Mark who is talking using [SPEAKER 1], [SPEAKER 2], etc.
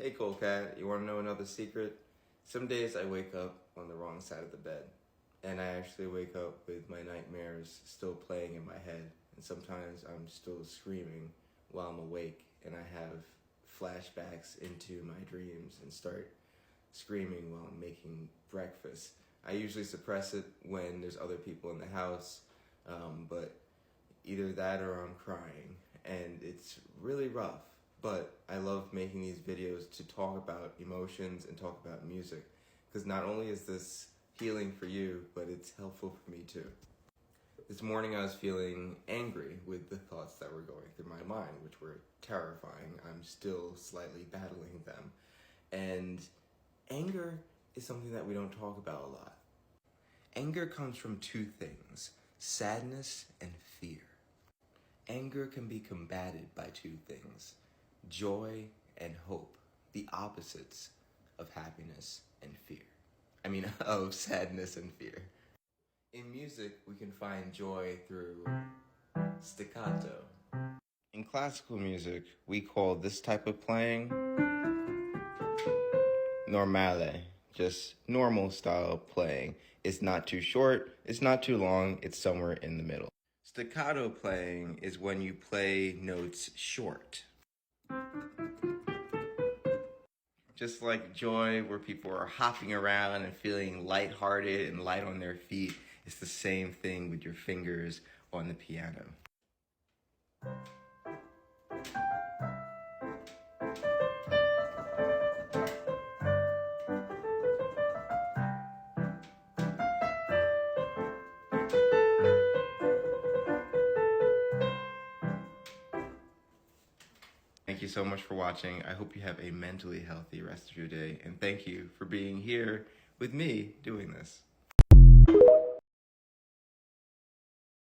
[SPEAKER 1] Hey Cool Cat, you want to know another secret? Some days I wake up on the wrong side of the bed, and I actually wake up with my nightmares still playing in my head, and sometimes I'm still screaming while I'm awake, and I have flashbacks into my dreams and start screaming while I'm making breakfast. I usually suppress it when there's other people in the house, but either that or I'm crying, and it's really rough. But I love making these videos to talk about emotions and talk about music, because not only is this healing for you, but it's helpful for me too. This morning I was feeling angry with the thoughts that were going through my mind, which were terrifying. I'm still slightly battling them. And anger is something that we don't talk about a lot. Anger comes from two things: sadness and fear. Anger can be combated by two things: joy and hope, the opposites of happiness and fear. Of sadness and fear. In music, we can find joy through staccato. In classical music, we call this type of playing Normale, just normal style playing. It's not too short, it's not too long, it's somewhere in the middle. Staccato playing is when you play notes short. Just like joy, where people are hopping around and feeling lighthearted and light on their feet, it's the same thing with your fingers on the piano. Thank you so much for watching. I hope you have a mentally healthy rest of your day, and thank you for being here with me doing this.